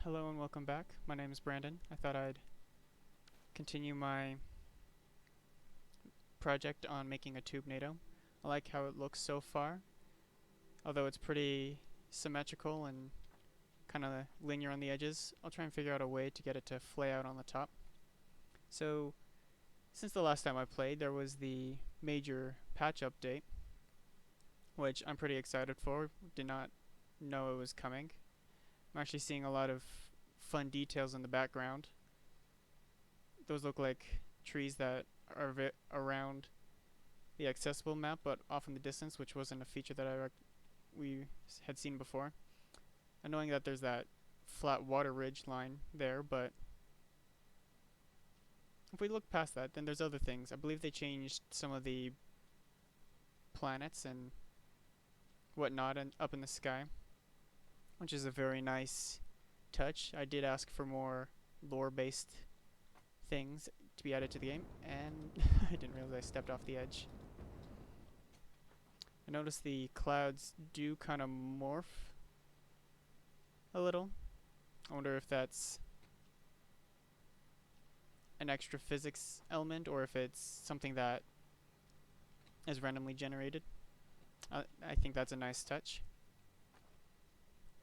Hello and welcome back. My name is Brandon. I thought I'd continue my project on making a Tube-nado. I like how it looks so far, although it's pretty symmetrical and kind of linear on the edges. I'll try and figure out a way to get it to flay out on the top. So, since the last time I played, there was the major patch update, which I'm pretty excited for. Did not know it was coming. I'm actually seeing a lot of fun details in the background. Those look like trees that are around the accessible map, but off in the distance, which wasn't a feature that we had seen before. And knowing that there's that flat water ridge line there, but if we look past that, then there's other things. I believe they changed some of the planets and whatnot and up in the sky, which is a very nice touch. I did ask for more lore-based things to be added to the game, and I didn't realize I stepped off the edge. I noticed the clouds do kind of morph a little. I wonder if that's an extra physics element or if it's something that is randomly generated. I think that's a nice touch.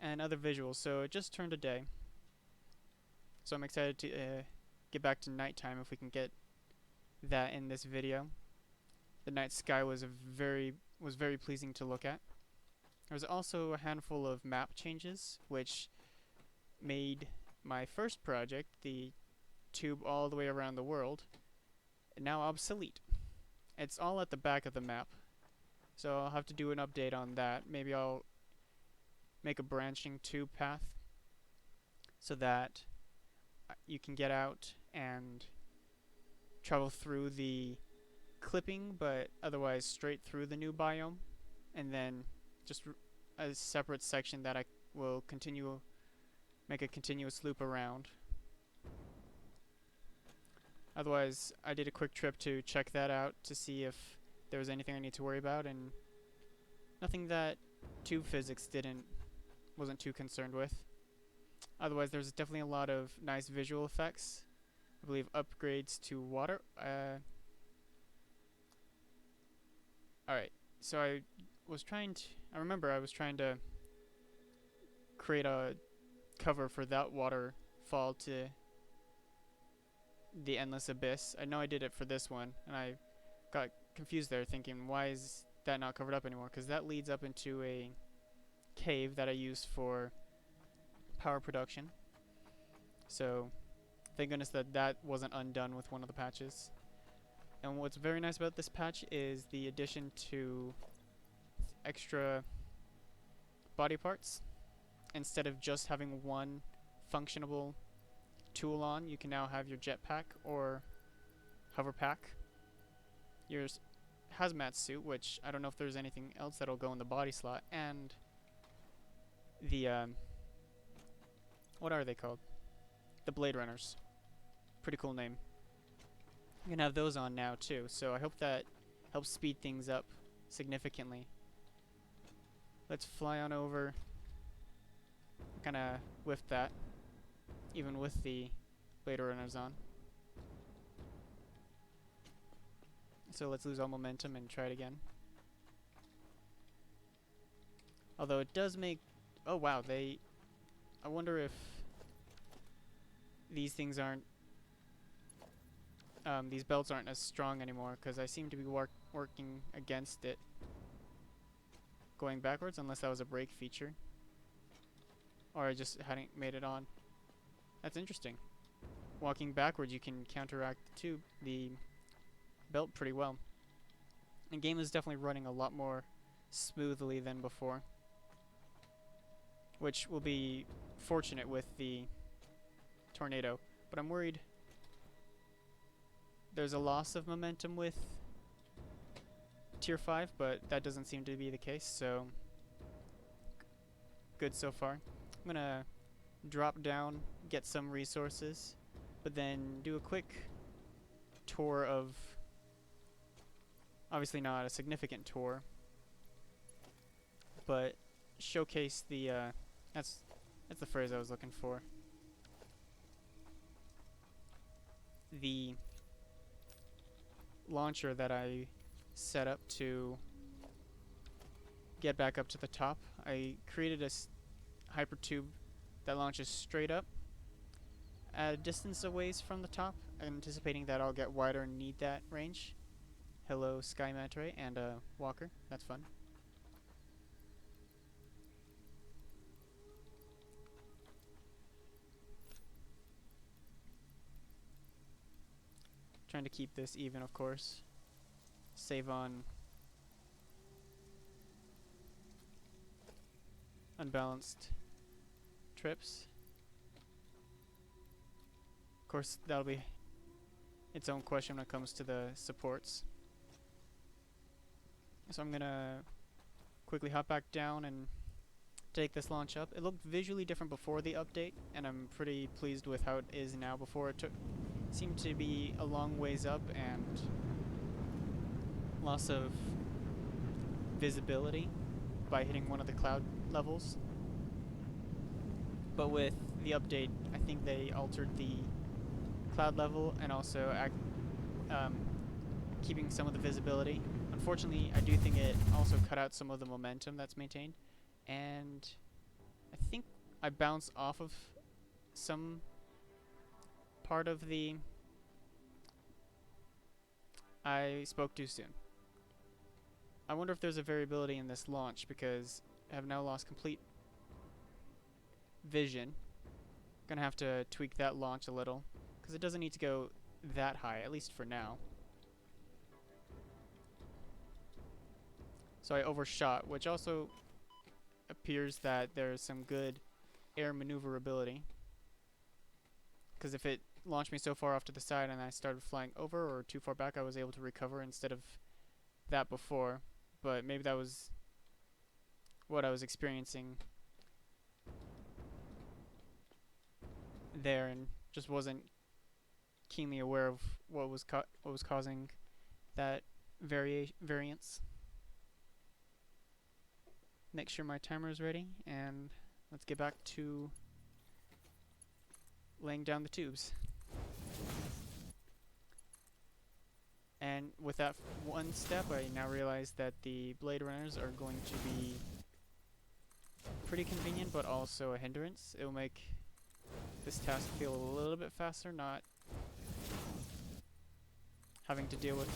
And other visuals. So it just turned a day, so I'm excited to get back to nighttime if we can get that in this video. The night sky was very pleasing to look at. There was also a handful of map changes, which made my first project, the tube all the way around the world, now obsolete. It's all at the back of the map, so I'll have to do an update on that. Maybe I'll make a branching tube path so that you can get out and travel through the clipping, but otherwise straight through the new biome, and then just a separate section that I will make a continuous loop around. Otherwise, I did a quick trip to check that out to see if there was anything I need to worry about, and nothing that tube physics wasn't too concerned with. Otherwise, there's definitely a lot of nice visual effects. I believe upgrades to water. Alright, so I remember I was trying to create a cover for that waterfall to the endless abyss. I know I did it for this one, and I got confused there thinking, why is that not covered up anymore? Because that leads up into a cave that I use for power production. So thank goodness that wasn't undone with one of the patches. And what's very nice about this patch is the addition to extra body parts. Instead of just having one functionable tool on, you can now have your jetpack or hover pack, your hazmat suit, which I don't know if there's anything else that'll go in the body slot, and the what are they called? The Blade Runners. Pretty cool name. You can have those on now too, so I hope that helps speed things up significantly. Let's fly on over. Kinda whiffed that, even with the Blade Runners on. So let's lose all momentum and try it again. Although it does make... Oh wow, I wonder if these things aren't... these belts aren't as strong anymore, because I seem to be working against it. Going backwards, unless that was a brake feature. Or I just hadn't made it on. That's interesting. Walking backwards, you can counteract the belt pretty well. The game is definitely running a lot more smoothly than before, which will be fortunate with the tornado. But I'm worried there's a loss of momentum with Tier 5, but that doesn't seem to be the case, so good so far. I'm gonna drop down, get some resources, but then do a quick tour of, obviously not a significant tour, but showcase the that's the phrase I was looking for. the launcher that I set up to get back up to the top. I created a hypertube that launches straight up at a distance away from the top, anticipating that I'll get wider and need that range. Hello, Sky Manta Ray and Walker. That's fun. Trying to keep this even, of course. Save on unbalanced trips. Of course, that'll be its own question when it comes to the supports. So I'm gonna quickly hop back down and take this launch up. It looked visually different before the update, and I'm pretty pleased with how it is now. Before it seemed to be a long ways up and loss of visibility by hitting one of the cloud levels. But with the update, I think they altered the cloud level and also keeping some of the visibility. Unfortunately, I do think it also cut out some of the momentum that's maintained, and I think I bounced off of some part of the I spoke too soon. I wonder if there's a variability in this launch, because I have now lost complete vision. Gonna have to tweak that launch a little, because it doesn't need to go that high, at least for now. So I overshot, which also appears that there's some good air maneuverability, because if it launched me so far off to the side and I started flying over or too far back, I was able to recover instead of that before. But maybe that was what I was experiencing there and just wasn't keenly aware of what was causing that variance. Make sure my timer is ready, and let's get back to laying down the tubes. And with that one step, I now realize that the blade runners are going to be pretty convenient, but also a hindrance. It will make this task feel a little bit faster, not having to deal with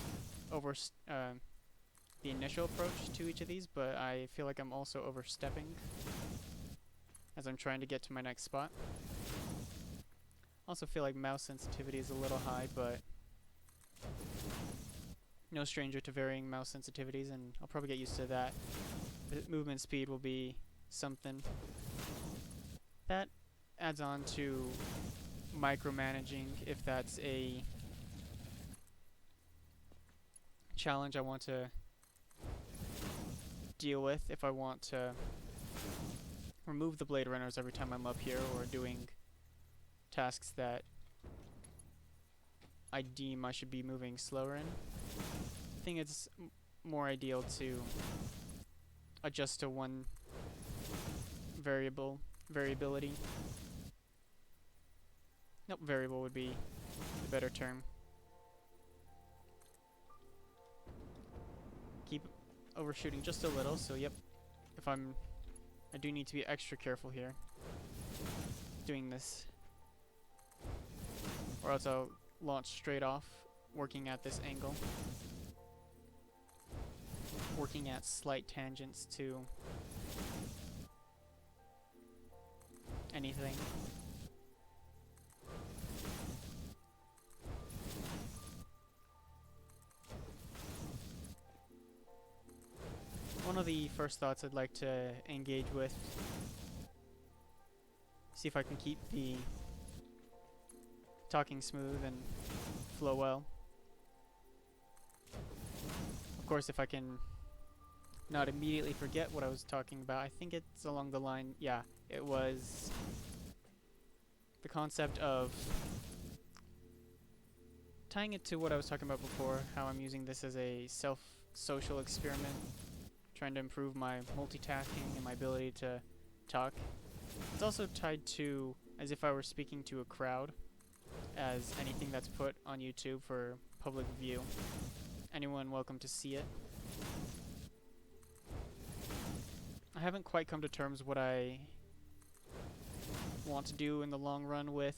the initial approach to each of these, but I feel like I'm also overstepping as I'm trying to get to my next spot. Also feel like mouse sensitivity is a little high, but no stranger to varying mouse sensitivities, and I'll probably get used to that. The movement speed will be something that adds on to micromanaging, if that's a challenge I want to deal with, if I want to remove the blade runners every time I'm up here or doing tasks that I deem I should be moving slower in. I think it's more ideal to adjust to one variability. Nope, variable would be the better term. Keep overshooting just a little, so yep, I do need to be extra careful here doing this, or else I'll launch straight off, working at this angle, working at slight tangents to anything. One of the first thoughts I'd like to engage with, see if I can keep the talking smooth and flow well. Of course, if I can not immediately forget what I was talking about, I think it's along the line, yeah, it was the concept of tying it to what I was talking about before, how I'm using this as a social experiment, trying to improve my multitasking and my ability to talk. It's also tied to as if I were speaking to a crowd, as anything that's put on YouTube for public view. Anyone welcome to see it. I haven't quite come to terms what I want to do in the long run with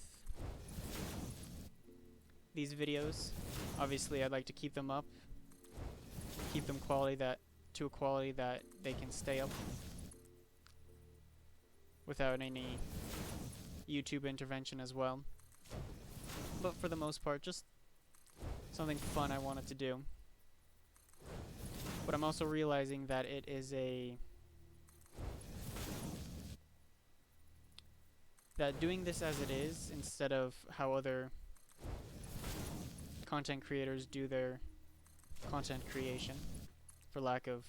these videos. Obviously, I'd like to keep them up, keep them to a quality that they can stay up without any YouTube intervention as well. But for the most part, just something fun I wanted to do. But I'm also realizing that it is that doing this as it is, instead of how other content creators do their content creation, for lack of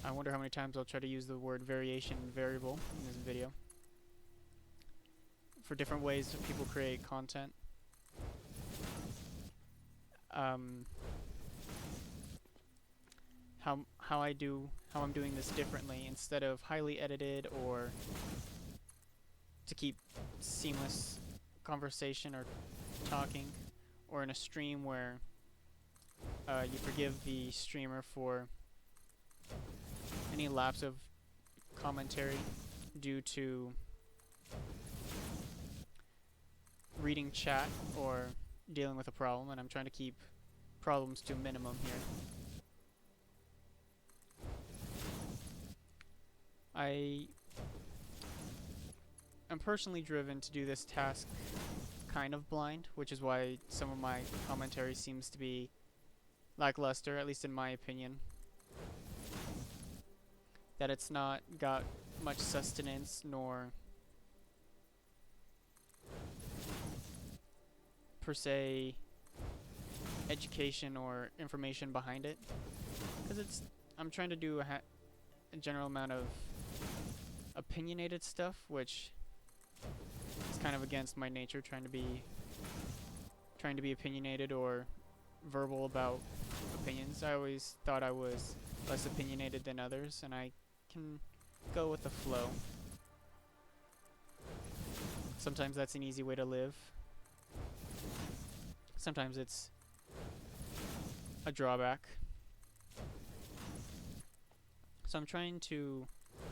I wonder how many times I'll try to use the word variation and variable in this video. For different ways that people create content. How I'm doing this differently, instead of highly edited or to keep seamless conversation or talking, or in a stream where you forgive the streamer for any lapse of commentary due to reading chat or dealing with a problem, and I'm trying to keep problems to a minimum here. I am personally driven to do this task kind of blind, which is why some of my commentary seems to be lackluster, at least in my opinion. That it's not got much sustenance nor per se education or information behind it, because I'm trying to do a general amount of opinionated stuff, which is kind of against my nature, trying to be opinionated or verbal about opinions. I always thought I was less opinionated than others, and I can go with the flow. Sometimes that's an easy way to live. Sometimes it's a drawback. So I'm trying to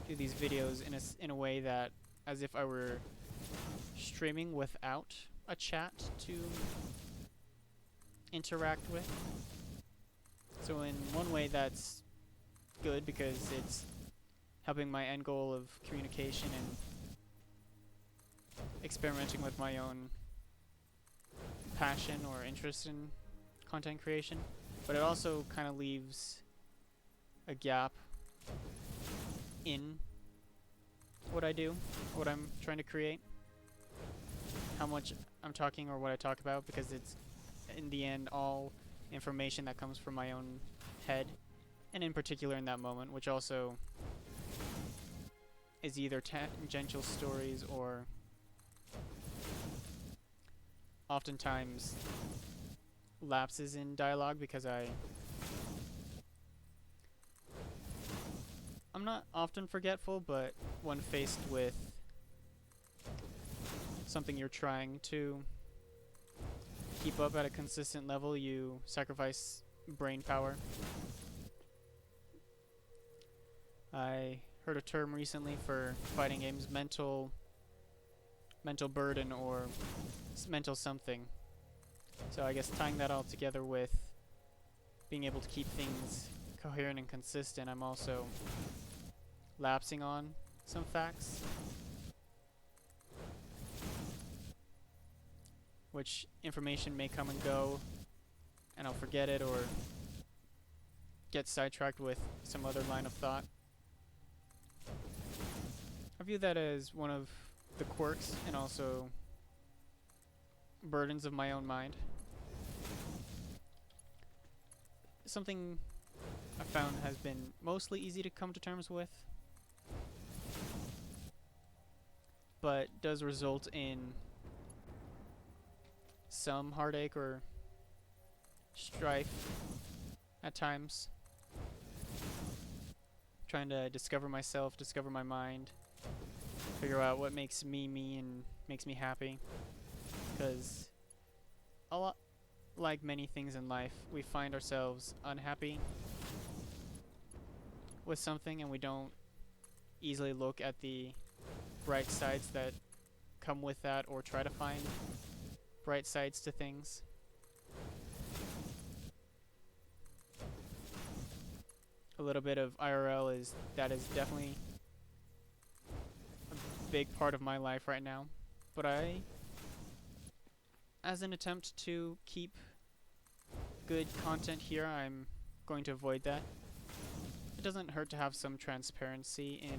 do these videos in a way that, as if I were streaming without a chat to interact with. So in one way that's good, because it's helping my end goal of communication and experimenting with my own passion or interest in content creation, but it also kind of leaves a gap in what I do, what I'm trying to create, how much I'm talking or what I talk about, because it's in the end all information that comes from my own head, and in particular in that moment, which also is either tangential stories or oftentimes lapses in dialogue, because I'm not often forgetful, but when faced with something you're trying to keep up at a consistent level, you sacrifice brain power. I heard a term recently for fighting games, mental burden or mental something. So I guess tying that all together with being able to keep things coherent and consistent, I'm also lapsing on some facts, which information may come and go, and I'll forget it or get sidetracked with some other line of thought. I view that as one of the quirks and also burdens of my own mind. Something I found has been mostly easy to come to terms with, but does result in some heartache or strife at times. Trying to discover myself, discover my mind, figure out what makes me me and makes me happy. because a lot like many things in life, we find ourselves unhappy with something and we don't easily look at the bright sides that come with that or try to find bright sides to things. A little bit of IRL is definitely a big part of my life right now, but as an attempt to keep good content here, I'm going to avoid that. It doesn't hurt to have some transparency in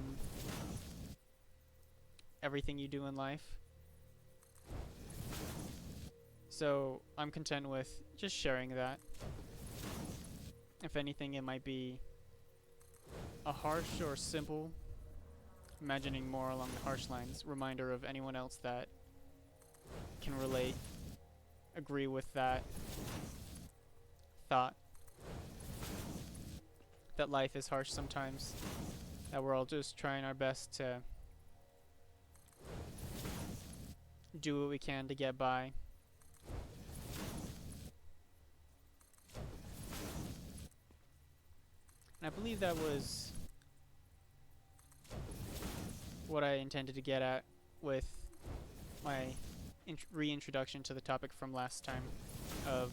everything you do in life. So I'm content with just sharing that. If anything, it might be a harsh or simple, imagining more along the harsh lines, reminder of anyone else that can relate, agree with that thought, that life is harsh sometimes, that we're all just trying our best to do what we can to get by. And I believe that was what I intended to get at with my reintroduction to the topic from last time of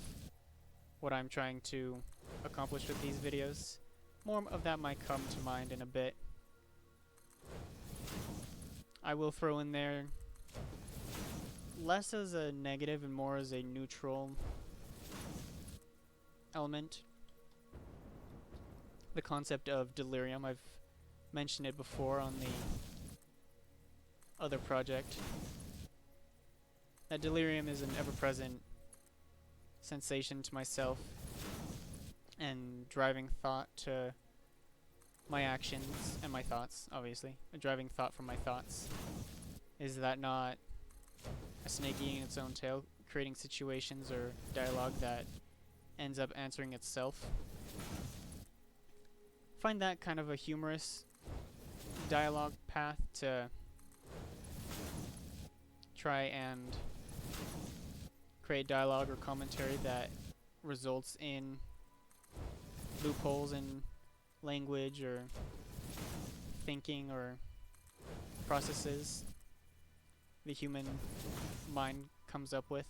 what I'm trying to accomplish with these videos. More of that might come to mind in a bit. I will throw in there less as a negative and more as a neutral element. The concept of delirium, I've mentioned it before on the other project. That delirium is an ever-present sensation to myself and driving thought to my actions and my thoughts, obviously. A driving thought from my thoughts. Is that not a snake eating its own tail, creating situations or dialogue that ends up answering itself? Find that kind of a humorous dialogue path to try and create dialogue or commentary that results in loopholes in language or thinking or processes the human mind comes up with.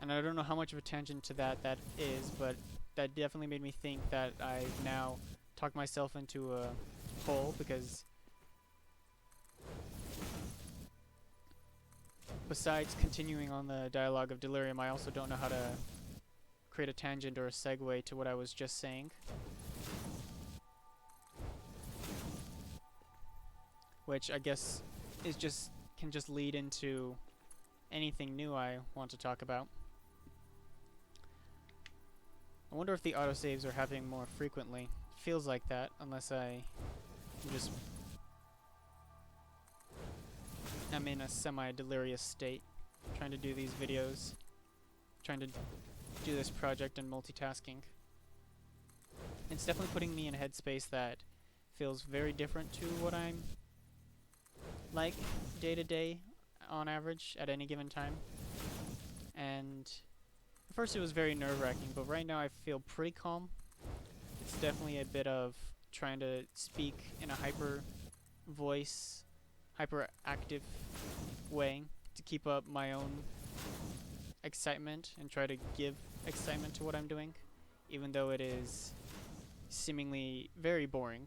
And I don't know how much of a tangent to that is, but that definitely made me think that I've now talked myself into a hole, because besides continuing on the dialogue of delirium, I also don't know how to create a tangent or a segue to what I was just saying. Which I guess can just lead into anything new I want to talk about. I wonder if the autosaves are happening more frequently. Feels like that, unless I just am in a semi-delirious state, trying to do these videos, trying to do this project and multitasking. It's definitely putting me in a headspace that feels very different to what I'm like day to day on average at any given time. And at first it was very nerve-wracking, but right now I feel pretty calm. It's definitely a bit of trying to speak in a hyperactive way to keep up my own excitement and try to give excitement to what I'm doing, even though it is seemingly very boring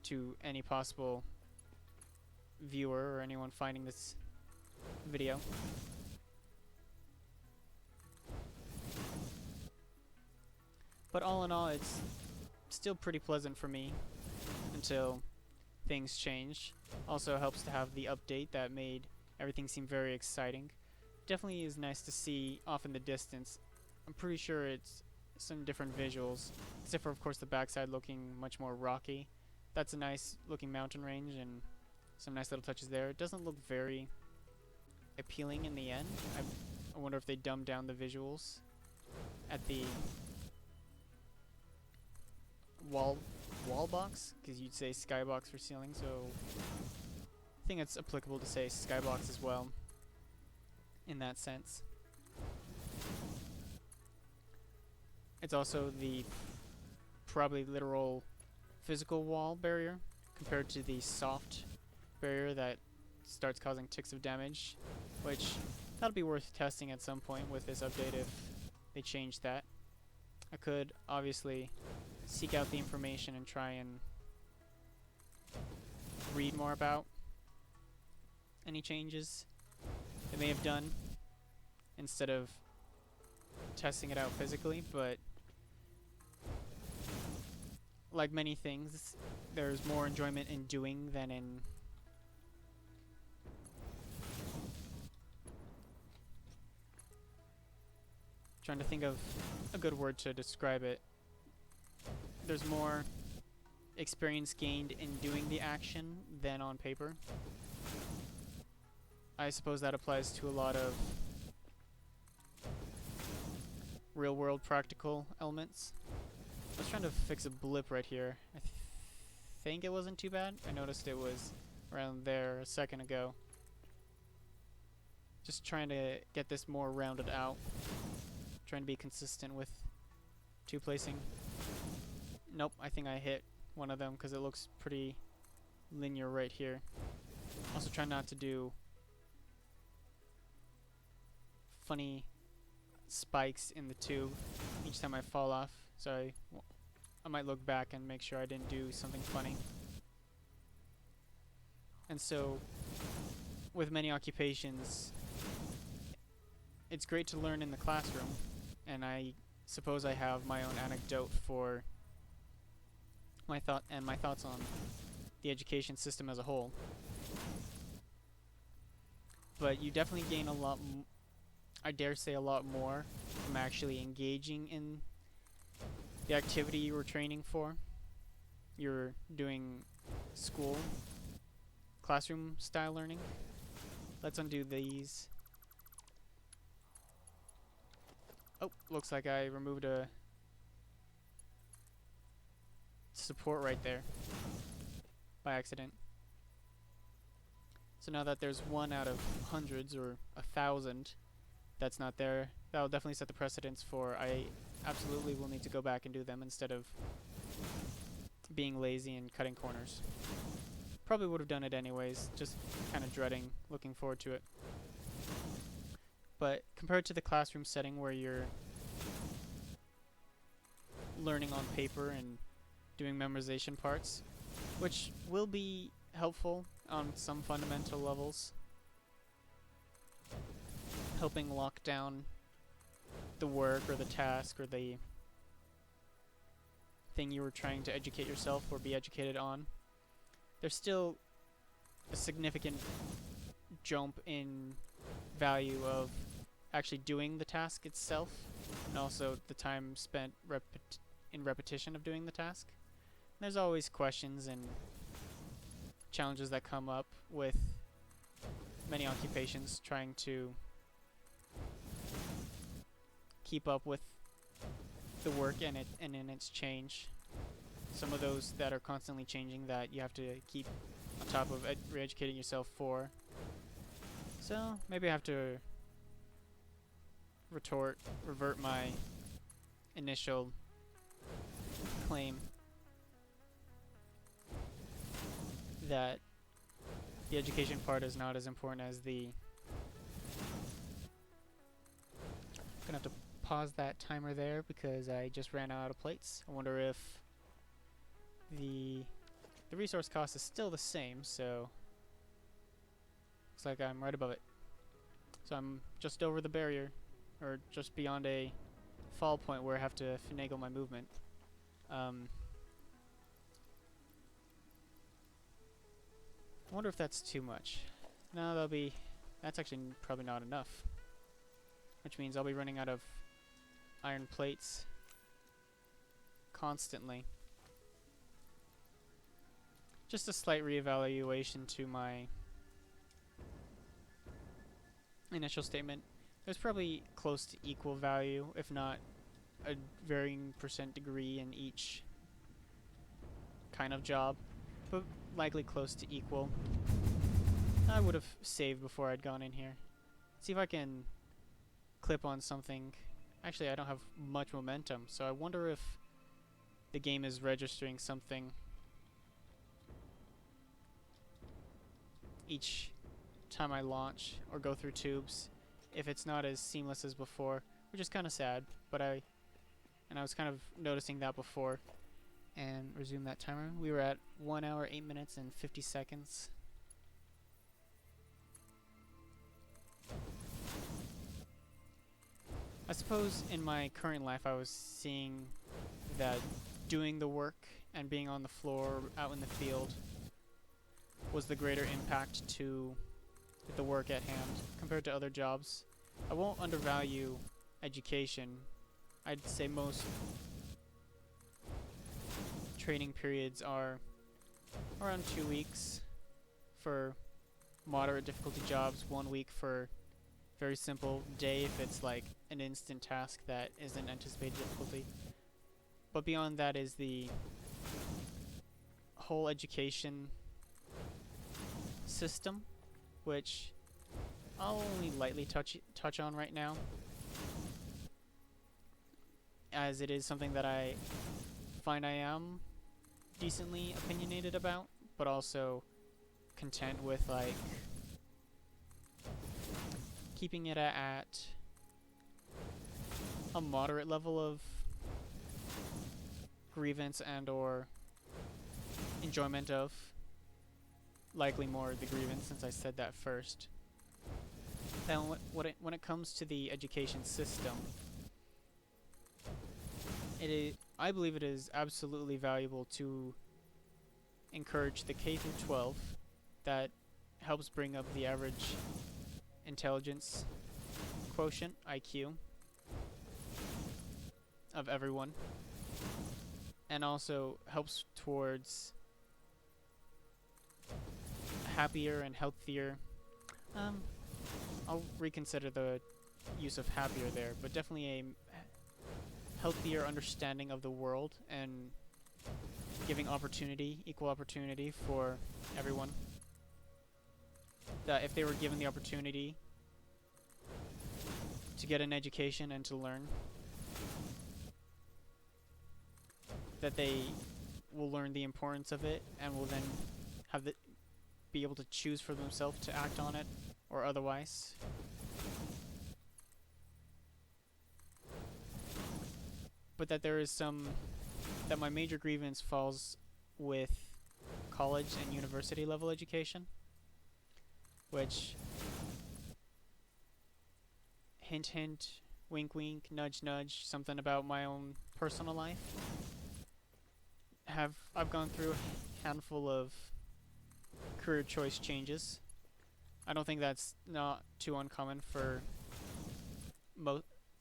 to any possible viewer or anyone finding this video. But all in all, it's still pretty pleasant for me until things change. Also helps to have the update that made everything seem very exciting. Definitely is nice to see off in the distance. I'm pretty sure it's some different visuals, except for of course the backside looking much more rocky. That's a nice looking mountain range and some nice little touches there. It doesn't look very appealing in the end. I wonder if they dumbed down the visuals at the wall box, because you'd say skybox for ceiling, so I think it's applicable to say skyblocks as well in that sense. It's also the probably literal physical wall barrier compared to the soft barrier that starts causing ticks of damage, which that'll be worth testing at some point with this update if they change that. I could obviously seek out the information and try and read more about any changes they may have done instead of testing it out physically, but like many things, there's more enjoyment in doing than in trying to think of a good word to describe it. There's more experience gained in doing the action than on paper. I suppose that applies to a lot of real-world practical elements. I was trying to fix a blip right here. I think it wasn't too bad. I noticed it was around there a second ago. Just trying to get this more rounded out. Trying to be consistent with tube placing. Nope, I think I hit one of them because it looks pretty linear right here. Also try not to do funny spikes in the tube each time I fall off, so I might look back and make sure I didn't do something funny. And so with many occupations, it's great to learn in the classroom, and I suppose I have my own anecdote for my thoughts on the education system as a whole. But you definitely gain a lot I dare say a lot more from actually engaging in the activity you were training for. You're doing school, classroom style learning. Let's undo these. Oh, looks like I removed a support right there by accident. So now that there's one out of hundreds or 1,000 that's not there, that'll definitely set the precedence for I absolutely will need to go back and do them instead of being lazy and cutting corners. Probably would have done it anyways, just kind of dreading looking forward to it. But compared to the classroom setting where you're learning on paper and doing memorization parts, which will be helpful on some fundamental levels, helping lock down the work or the task or the thing you were trying to educate yourself or be educated on. There's still a significant jump in value of actually doing the task itself, and also the time spent in repetition of doing the task. And there's always questions and challenges that come up with many occupations trying to keep up with the work and in its change. Some of those that are constantly changing that you have to keep on top of re-educating yourself for. So maybe I have to revert my initial claim that the education part is not as important as the... Gonna have to pause that timer there because I just ran out of plates. I wonder if the resource cost is still the same, so looks like I'm right above it. So I'm just over the barrier, or just beyond a fall point where I have to finagle my movement. I wonder if that's too much. No, that's actually probably not enough, which means I'll be running out of iron plates constantly. Just a slight reevaluation to my initial statement. There's probably close to equal value, if not a varying % degree in each kind of job, but likely close to equal. I would have saved before I'd gone in here. See if I can clip on something. Actually, I don't have much momentum, so I wonder if the game is registering something each time I launch or go through tubes, if it's not as seamless as before, which is kind of sad, but I was kind of noticing that before. And resume that timer. We were at 1 hour, 8 minutes, and 50 seconds. I suppose in my current life I was seeing that doing the work and being on the floor out in the field was the greater impact to the work at hand compared to other jobs. I won't undervalue education. I'd say most training periods are around 2 weeks for moderate difficulty jobs, 1 week for very simple day if it's like an instant task that isn't anticipated difficulty. But beyond that is the whole education system, which I'll only lightly touch on right now, as it is something that I find I am decently opinionated about, but also content with like keeping it at a moderate level of grievance and or enjoyment of. Likely more the grievance, since I said that first. Then when it comes to the education system, I believe it is absolutely valuable to encourage the K through 12. That helps bring up the average intelligence quotient, IQ, of everyone, and also helps towards happier and healthier. I'll reconsider the use of happier there, but definitely a healthier understanding of the world and giving equal opportunity for everyone. That if they were given the opportunity to get an education and to learn, that they will learn the importance of it and will then be able to choose for themselves to act on it or otherwise. But that that my major grievance falls with college and university level education, which, hint hint, wink wink, nudge nudge, something about my own personal life. I've gone through a handful of career choice changes. I don't think that's not too uncommon for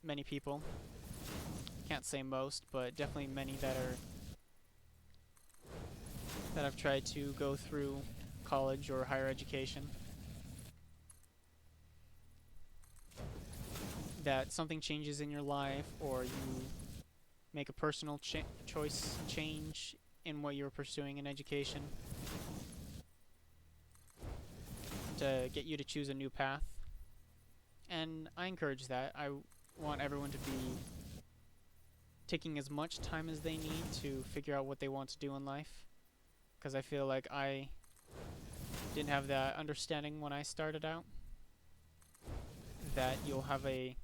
many people. Can't say most, but definitely many that I've tried to go through college or higher education. That something changes in your life, or you make a personal choice change in what you're pursuing in education to get you to choose a new path. And I encourage that. I want everyone to be taking as much time as they need to figure out what they want to do in life, because I feel like I didn't have that understanding when I started out, that you'll have a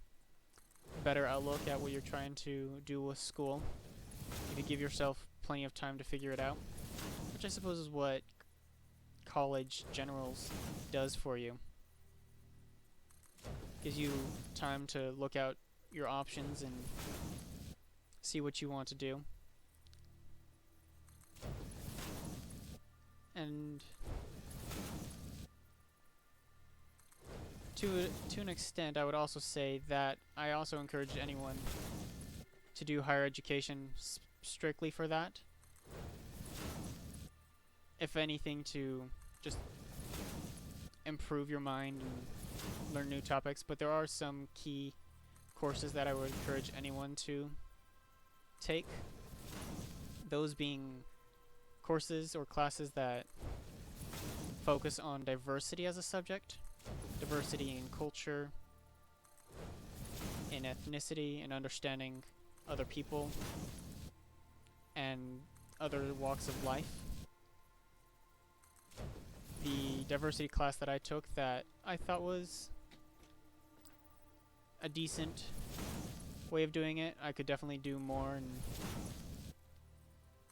better outlook at what you're trying to do with school if you give yourself plenty of time to figure it out, which I suppose is what college generals does for you. Gives you time to look out your options and see what you want to do. And to an extent, I would also say that I also encourage anyone to do higher education strictly for that. If anything, to just improve your mind and learn new topics. But there are some key courses that I would encourage anyone to take. Those being courses or classes that focus on diversity as a subject, diversity in culture, in ethnicity, and understanding other people and other walks of life. The diversity class that I took that I thought was a decent way of doing it. I could definitely do more and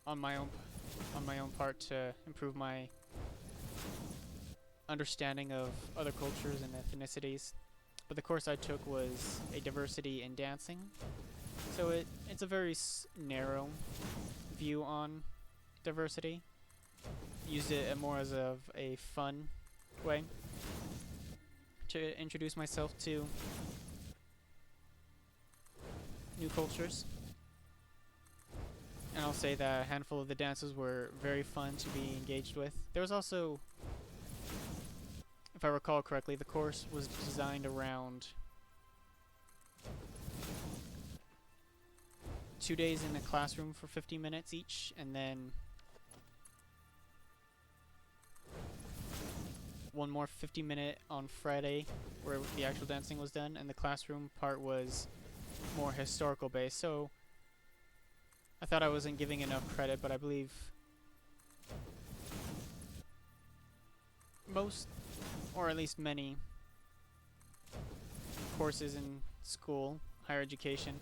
on my own part to improve my understanding of other cultures and ethnicities. But the course I took was a diversity in dancing, so it's a very narrow view on diversity. Used it more as a fun way to introduce myself to new cultures. And I'll say that a handful of the dances were very fun to be engaged with. There was also, if I recall correctly, the course was designed around 2 days in a classroom for 50 minutes each, and then one more 50-minute on Friday where the actual dancing was done, and the classroom part was more historical based. So I thought I wasn't giving enough credit, but I believe most, or at least many, courses in school, higher education,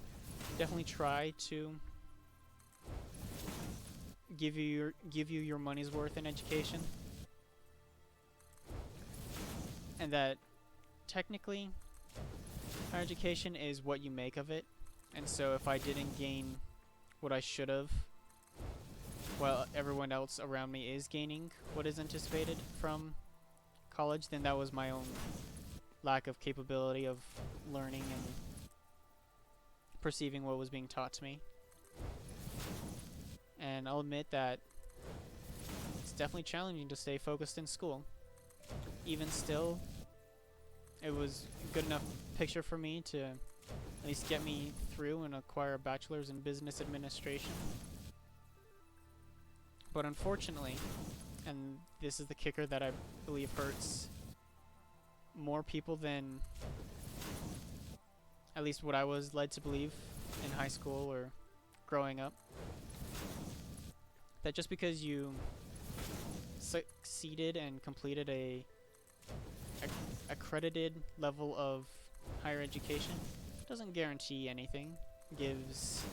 definitely try to give you your money's worth in education. And that technically higher education is what you make of it. And so if I didn't gain what I should have, while everyone else around me is gaining what is anticipated from college, then that was my own lack of capability of learning and perceiving what was being taught to me. And I'll admit that it's definitely challenging to stay focused in school. Even still, it was a good enough picture for me to at least get me through and acquire a bachelor's in business administration. But unfortunately, and this is the kicker that I believe hurts more people than at least what I was led to believe in high school or growing up, that just because you succeeded and completed a accredited level of higher education doesn't guarantee anything, gives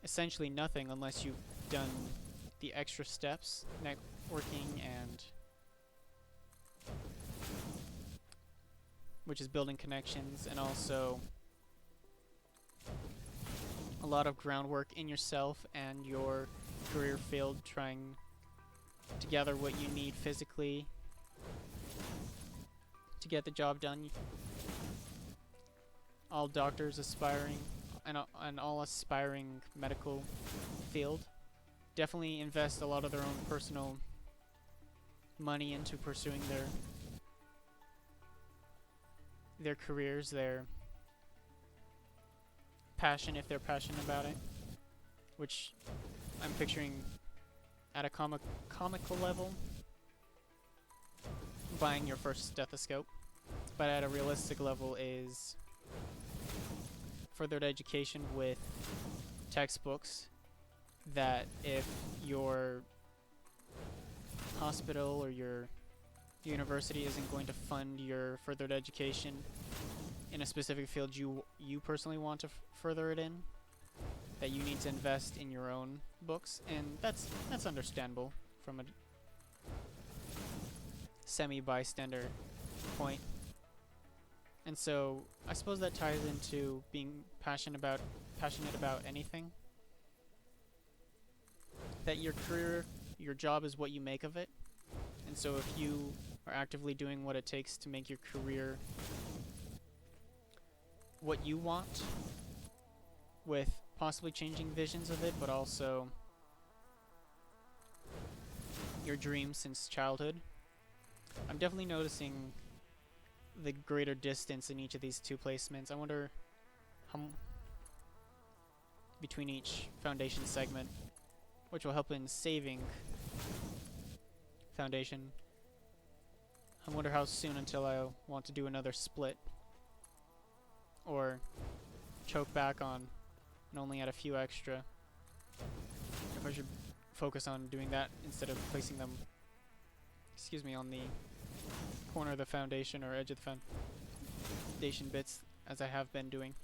essentially nothing unless you've done the extra steps, networking, and which is building connections, and also a lot of groundwork in yourself and your career field, trying to gather what you need physically to get the job done. All doctors aspiring and all aspiring medical field definitely invest a lot of their own personal money into pursuing their careers, their passion, if they're passionate about it, which I'm picturing at a comical level, buying your first stethoscope, but at a realistic level is furthered education with textbooks, that if your hospital or your university isn't going to fund your furthered education in a specific field you personally want to further it in, that you need to invest in your own books, and that's understandable from a semi-bystander point. And so I suppose that ties into being passionate about anything. That your career, your job is what you make of it. And so if you are actively doing what it takes to make your career what you want, with possibly changing visions of it, but also your dreams since childhood, I'm definitely noticing the greater distance in each of these two placements. I wonder how between each foundation segment, which will help in saving foundation. I wonder how soon until I want to do another split. Or choke back on and only add a few extra. If I should focus on doing that instead of placing them, excuse me, on the corner of the foundation or edge of the foundation bits as I have been doing.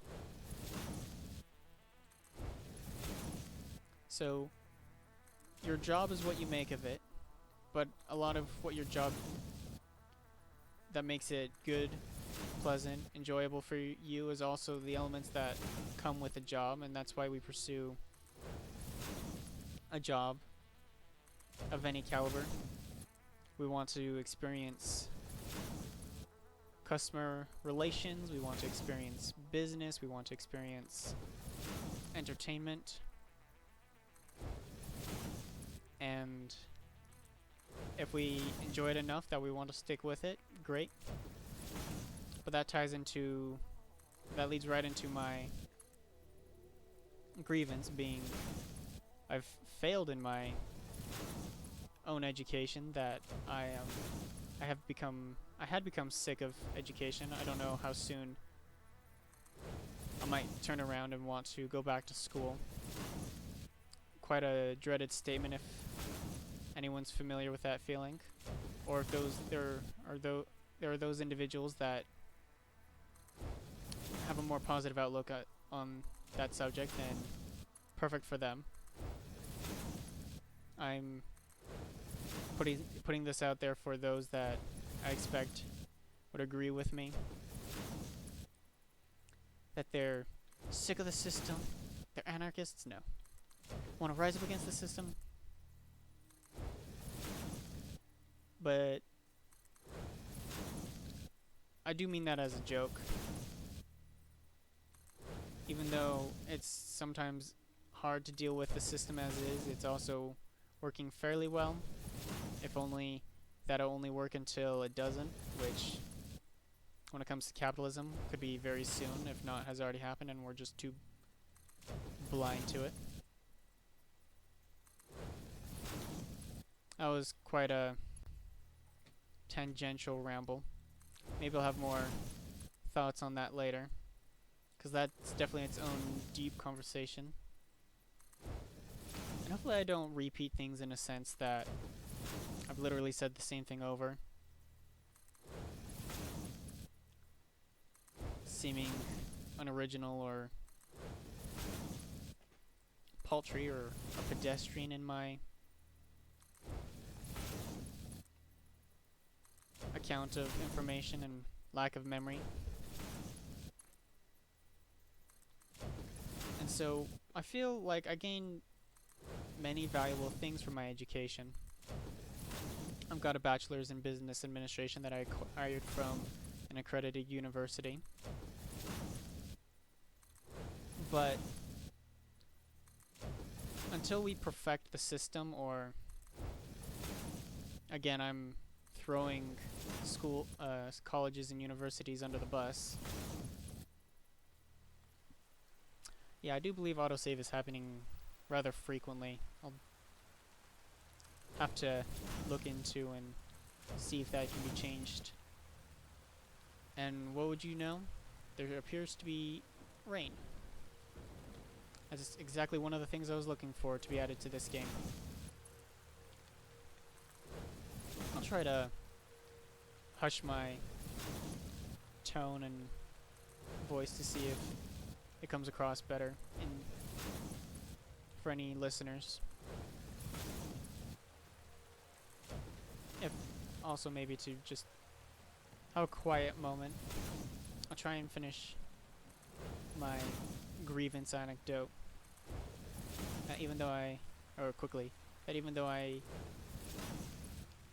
So your job is what you make of it, but a lot of what your job that makes it good, pleasant, enjoyable for you is also the elements that come with a job, and that's why we pursue a job of any caliber. We want to experience customer relations, we want to experience business, we want to experience entertainment, and if we enjoy it enough that we want to stick with it, great. But that leads right into my grievance, being I've failed in my own education, that I had become sick of education. I don't know how soon I might turn around and want to go back to school. Quite a dreaded statement if anyone's familiar with that feeling, or if there are those individuals that have a more positive outlook on that subject, then perfect for them. I'm putting this out there for those that I expect would agree with me, that they're sick of the system, they're anarchists. No. Want to rise up against the system? But I do mean that as a joke. Even though it's sometimes hard to deal with the system as is, it's also working fairly well. If only that'll only work until it doesn't, which when it comes to capitalism could be very soon, if not has already happened and we're just too blind to it. That was quite a tangential ramble. Maybe I'll have more thoughts on that later, because that's definitely its own deep conversation. And hopefully I don't repeat things in a sense that I've literally said the same thing over, seeming unoriginal or paltry or a pedestrian in my account of information and lack of memory. And so I feel like I gained many valuable things from my education. I've got a bachelor's in business administration that I acquired from an accredited university. But until we perfect the system, or again, I'm throwing colleges and universities under the bus. Yeah, I do believe autosave is happening rather frequently. I'll have to look into and see if that can be changed. And what would you know? There appears to be rain. That's exactly one of the things I was looking for to be added to this game. I'll try to hush my tone and voice to see if it comes across better for any listeners. If also maybe to just have a quiet moment. I'll try and finish my grievance anecdote. Even though I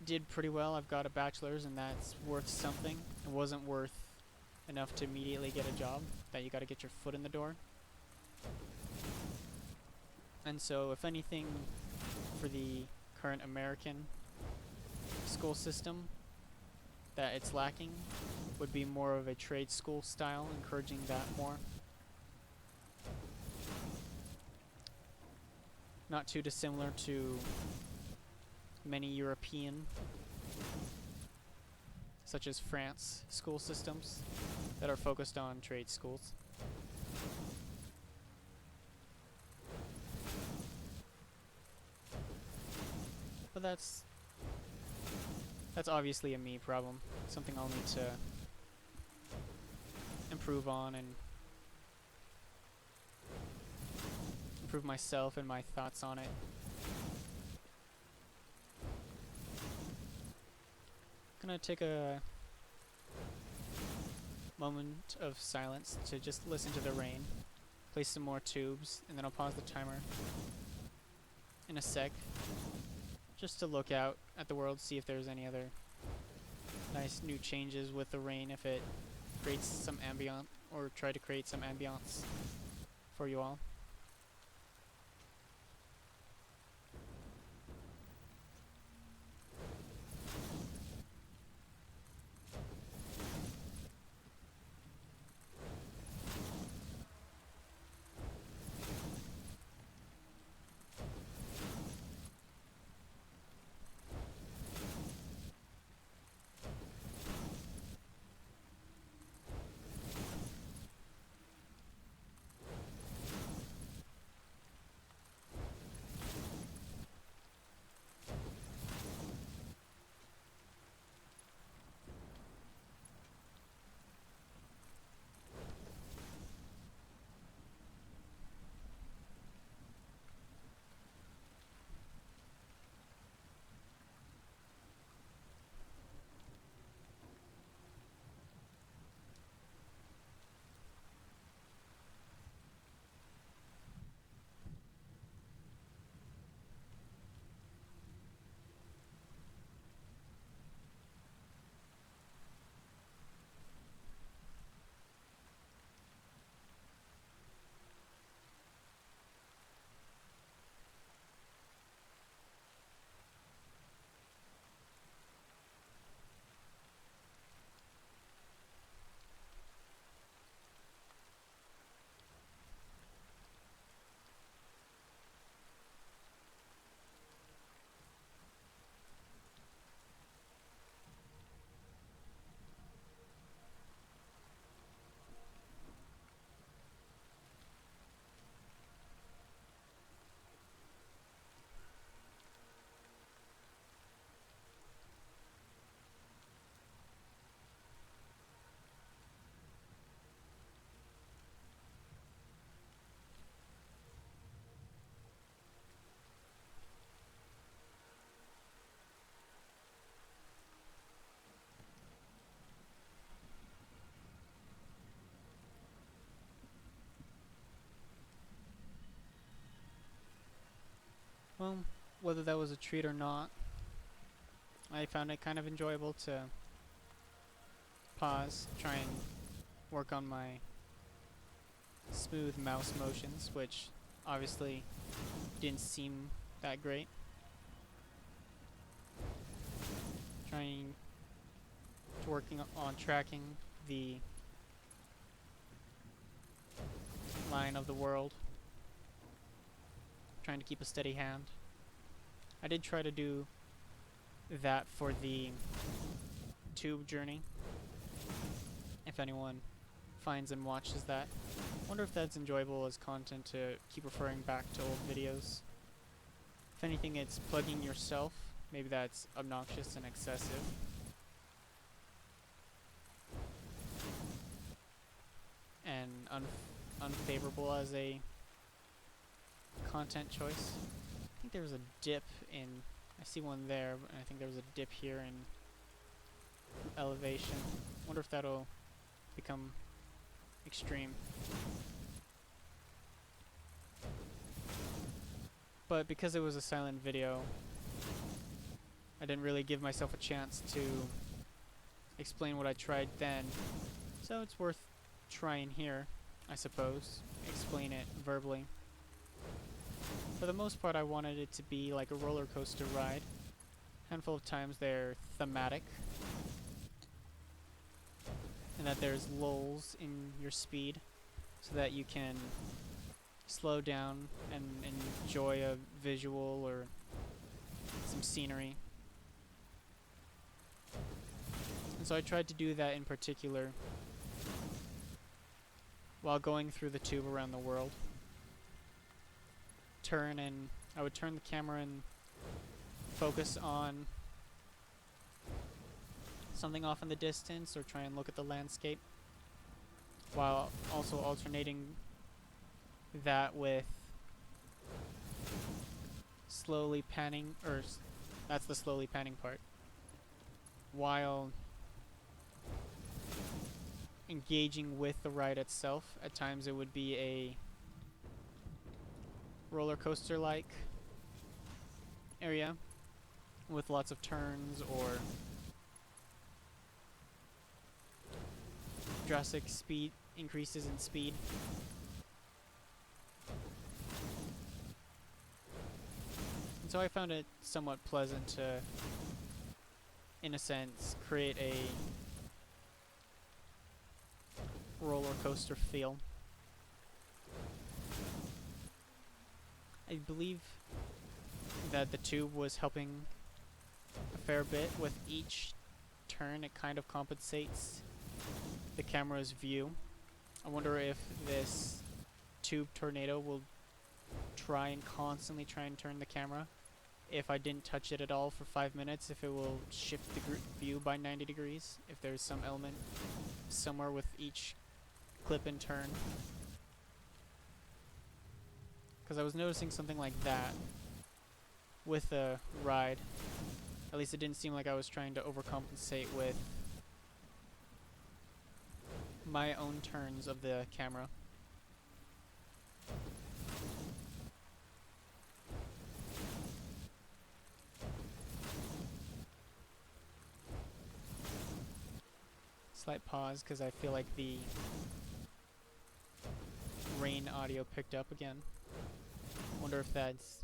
did pretty well, I've got a bachelor's, and that's worth something. It wasn't worth enough to immediately get a job, that you gotta get your foot in the door. And so, if anything, for the current American school system, that it's lacking, would be more of a trade school style, encouraging that more. Not too dissimilar to many European such as France school systems that are focused on trade schools. But that's obviously a me problem. Something I'll need to improve on and improve myself and my thoughts on it. Gonna take a moment of silence to just listen to the rain, place some more tubes, and then I'll pause the timer in a sec, just to look out at the world, see if there's any other nice new changes with the rain, if it creates some ambient, or try to create some ambiance for you all. Well, whether that was a treat or not, I found it kind of enjoyable to pause, try and work on my smooth mouse motions, which obviously didn't seem that great. Trying to working on tracking the line of the world, trying to keep a steady hand. I did try to do that for the tube journey, if anyone finds and watches that. Wonder if that's enjoyable as content to keep referring back to old videos. If anything, it's plugging yourself. Maybe that's obnoxious and excessive. And unfavorable as a content choice. I think there was a dip in, I see one there, but I think there was a dip here in elevation. Wonder if that'll become extreme. But because it was a silent video, I didn't really give myself a chance to explain what I tried then. So it's worth trying here, I suppose. Explain it verbally. For the most part, I wanted it to be like a roller coaster ride. A handful of times they're thematic, and that there's lulls in your speed so that you can slow down and enjoy a visual or some scenery. And so I tried to do that in particular while going through the tube around the world. I would turn the camera and focus on something off in the distance or try and look at the landscape, while also alternating that with slowly panning, or that's the slowly panning part, while engaging with the ride itself. At times it would be a roller coaster like area with lots of turns or drastic speed increases in speed. And so I found it somewhat pleasant to, in a sense, create a roller coaster feel. I believe that the tube was helping a fair bit. With each turn, it kind of compensates the camera's view. I wonder if this Tube-nado will constantly try and turn the camera. If I didn't touch it at all for 5 minutes, if it will shift the view by 90 degrees, if there's some element somewhere with each clip and turn. Because I was noticing something like that with the ride. At least it didn't seem like I was trying to overcompensate with my own turns of the camera. Slight pause because I feel like the rain audio picked up again. Wonder if that's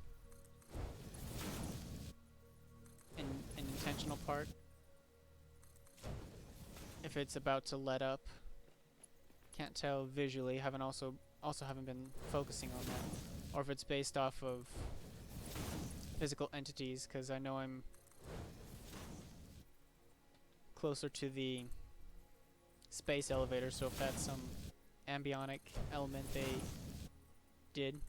an intentional part. If it's about to let up. Can't tell visually. Also haven't been focusing on that. Or if it's based off of physical entities, because I know I'm closer to the space elevator, so if that's some ambionic element they did,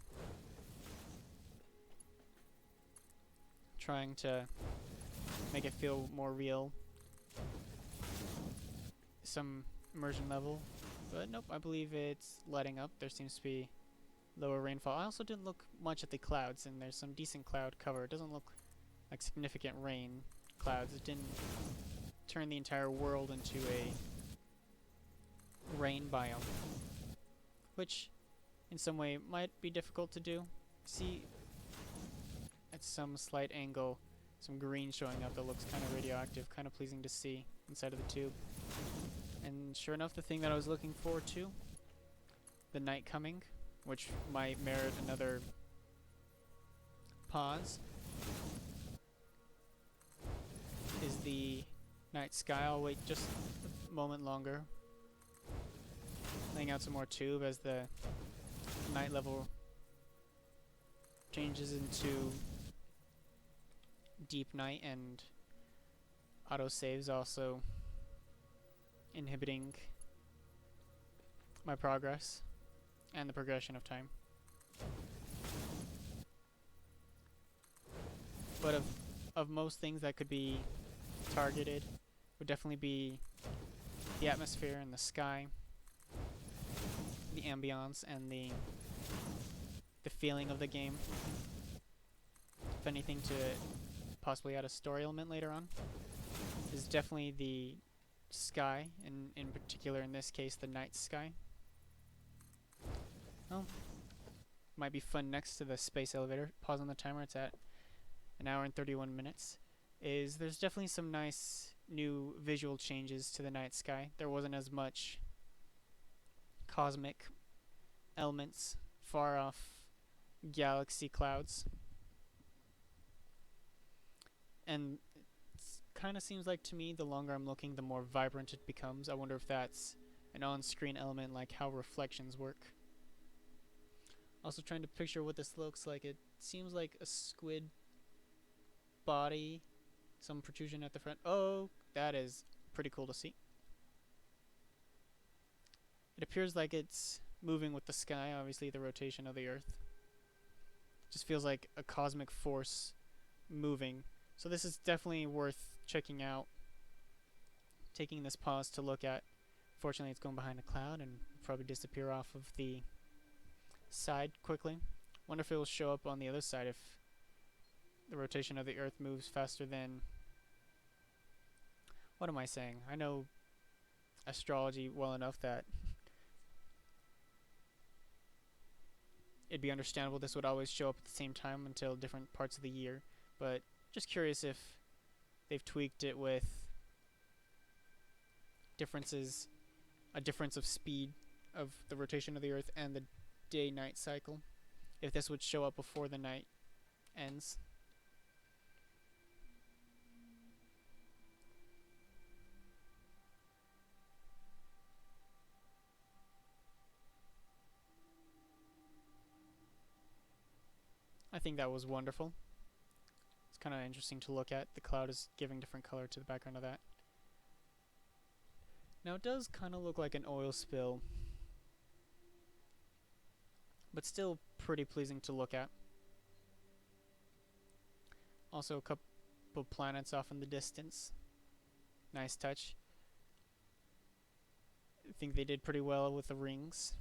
trying to make it feel more real, some immersion level. But nope, I believe it's letting up. There seems to be lower rainfall. I also didn't look much at the clouds, and there's some decent cloud cover. It doesn't look like significant rain clouds. It didn't turn the entire world into a rain biome, which in some way might be difficult to do. See at some slight angle some green showing up that looks kind of radioactive, kind of pleasing to see inside of the tube. And sure enough, the thing that I was looking forward to, the night coming, which might merit another pause, is the night sky. I'll wait just a moment longer, laying out some more tube as the night level changes into deep night, and autosaves also inhibiting my progress and the progression of time. But of most things that could be targeted would definitely be the atmosphere and the sky, the ambience and the feeling of the game. If anything, to possibly add a story element later on, is definitely the sky, and in particular in this case the night sky. Well, might be fun next to the space elevator. Pause on the timer, it's at 1 hour and 31 minutes. There's definitely some nice new visual changes to the night sky. There wasn't as much cosmic elements, far off galaxy clouds. And kind of seems like to me the longer I'm looking, the more vibrant it becomes. I wonder if that's an on-screen element, like how reflections work. Also trying to picture what this looks like. It seems like a squid body, some protrusion at the front. Oh, that is pretty cool to see. It appears like it's moving with the sky, obviously the rotation of the Earth. Just feels like a cosmic force moving. So this is definitely worth checking out. Taking this pause to look at. Fortunately, it's going behind a cloud and probably disappear off of the side quickly. Wonder if it will show up on the other side if the rotation of the Earth moves faster than... What am I saying? I know astrology well enough that it'd be understandable this would always show up at the same time until different parts of the year. But just curious if they've tweaked it with differences, a difference of speed of the rotation of the Earth and the day-night cycle. If this would show up before the night ends. I think that was wonderful. It's kind of interesting to look at. The cloud is giving different color to the background of that. Now it does kind of look like an oil spill, but still pretty pleasing to look at. Also a couple planets off in the distance. Nice touch. I think they did pretty well with the rings.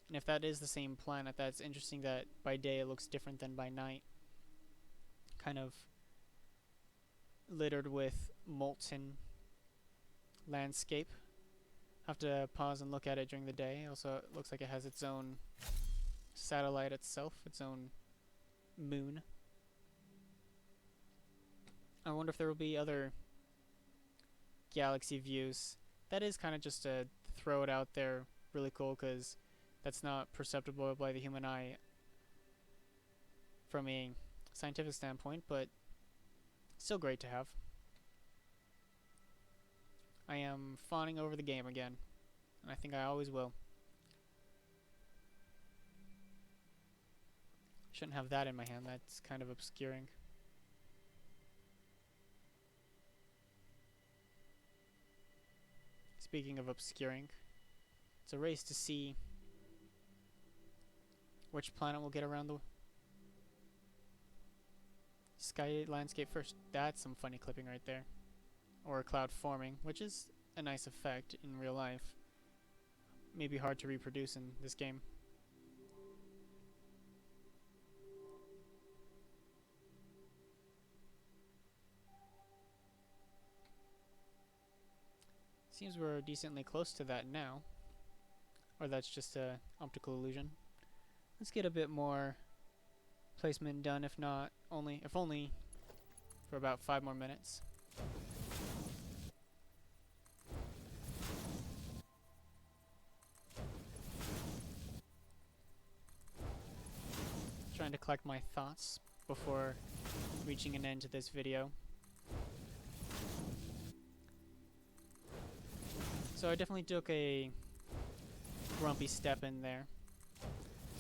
And if that is the same planet, that's interesting that by day it looks different than by night. Kind of littered with molten landscape. Have to pause and look at it during the day. Also, it looks like it has its own satellite itself, its own moon. I wonder if there will be other galaxy views. That is kind of just to throw it out there, really cool, because that's not perceptible by the human eye from a scientific standpoint, but still great to have. I am fawning over the game again, and I think I always will. Shouldn't have that in my hand, that's kind of obscuring. Speaking of obscuring, it's a race to see which planet will get around the sky landscape first. That's some funny clipping right there. Or a cloud forming, which is a nice effect in real life. Maybe hard to reproduce in this game. Seems we're decently close to that now. Or that's just a optical illusion. Let's get a bit more placement done, if only for about 5 more minutes. Trying to collect my thoughts before reaching an end to this video. So I definitely took a grumpy step in there.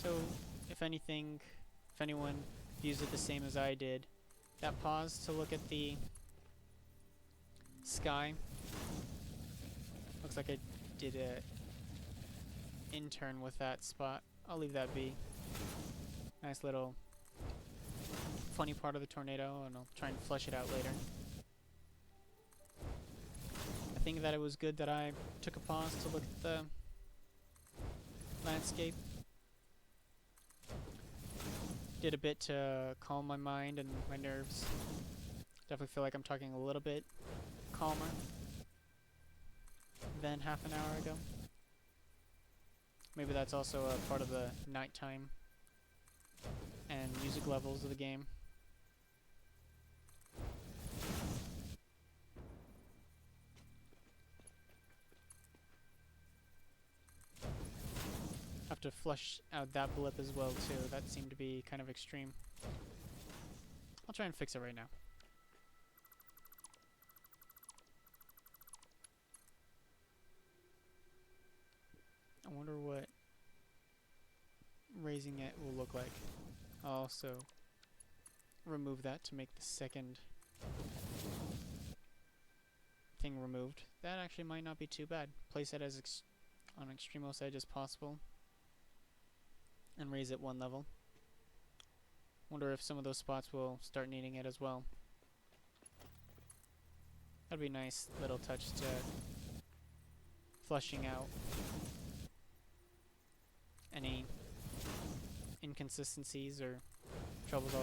So if anyone views it the same as I did, that pause to look at the sky, looks like I did a intern with that spot. I'll leave that be. Nice little funny part of the tornado, and I'll try and flesh it out later. I think that it was good that I took a pause to look at the landscape. Did a bit to calm my mind and my nerves. Definitely feel like I'm talking a little bit calmer than half an hour ago. Maybe that's also a part of the nighttime and music levels of the game. Have to flush out that blip as well too. That seemed to be kind of extreme. I'll try and fix it right now. I wonder what raising it will look like. I'll also remove that to make the second everything removed, that actually might not be too bad. Place it as on extremmost edge as possible, and raise it one level. Wonder if some of those spots will start needing it as well. That'd be a nice little touch to flushing out any inconsistencies or troubles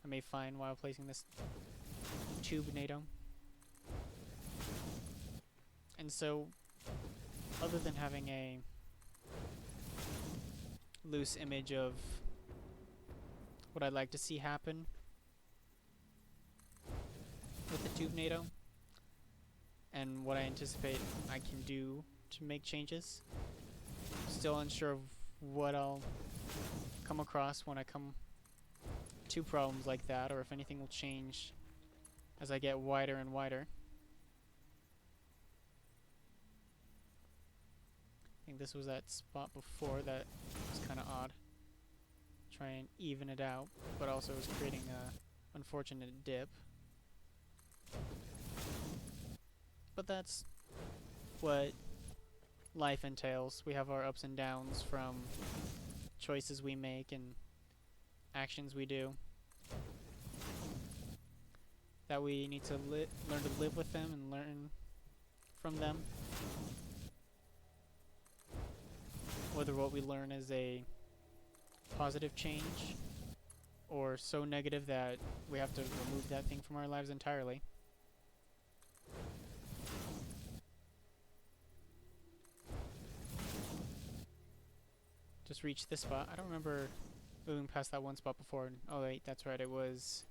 I may find while placing this Tube-nado. And so, other than having a loose image of what I'd like to see happen with the Tube-nado and what I anticipate I can do to make changes, still unsure of what I'll come across when I come to problems like that, or if anything will change as I get wider and wider. I think this was that spot before that was kind of odd. Try and even it out, but also was creating a unfortunate dip. But that's what life entails. We have our ups and downs from choices we make and actions we do, that we need to learn to live with them and learn from them. Whether what we learn is a positive change or so negative that we have to remove that thing from our lives entirely. Just reached this spot. I don't remember moving past that one spot before. Oh wait, that's right, it was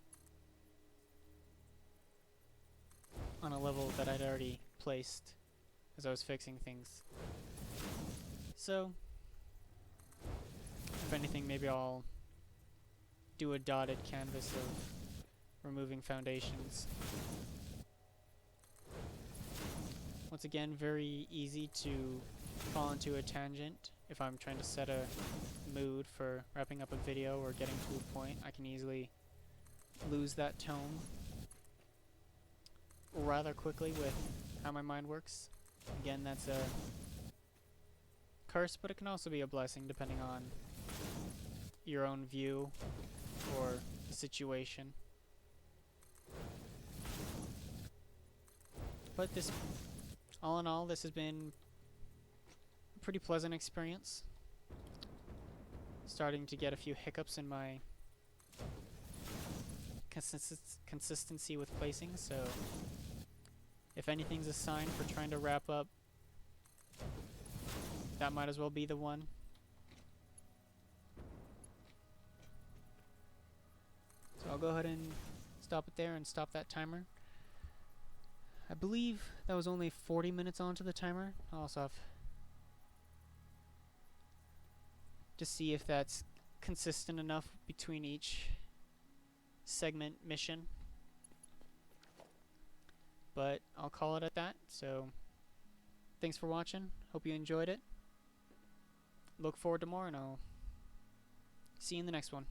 on a level that I'd already placed as I was fixing things. So, if anything, maybe I'll do a dotted canvas of removing foundations. Once again, very easy to fall into a tangent. If I'm trying to set a mood for wrapping up a video or getting to a point, I can easily lose that tone rather quickly with how my mind works. Again, that's a curse, but it can also be a blessing depending on your own view or the situation. But this, all in all, this has been a pretty pleasant experience. Starting to get a few hiccups in my consistency with placing, so if anything's a sign for trying to wrap up, that might as well be the one. So I'll go ahead and stop it there and stop that timer. I believe that was only 40 minutes onto the timer. I'll also have to see if that's consistent enough between each segment mission. But I'll call it at that. So thanks for watching. Hope you enjoyed it. Look forward to more, and I'll see you in the next one.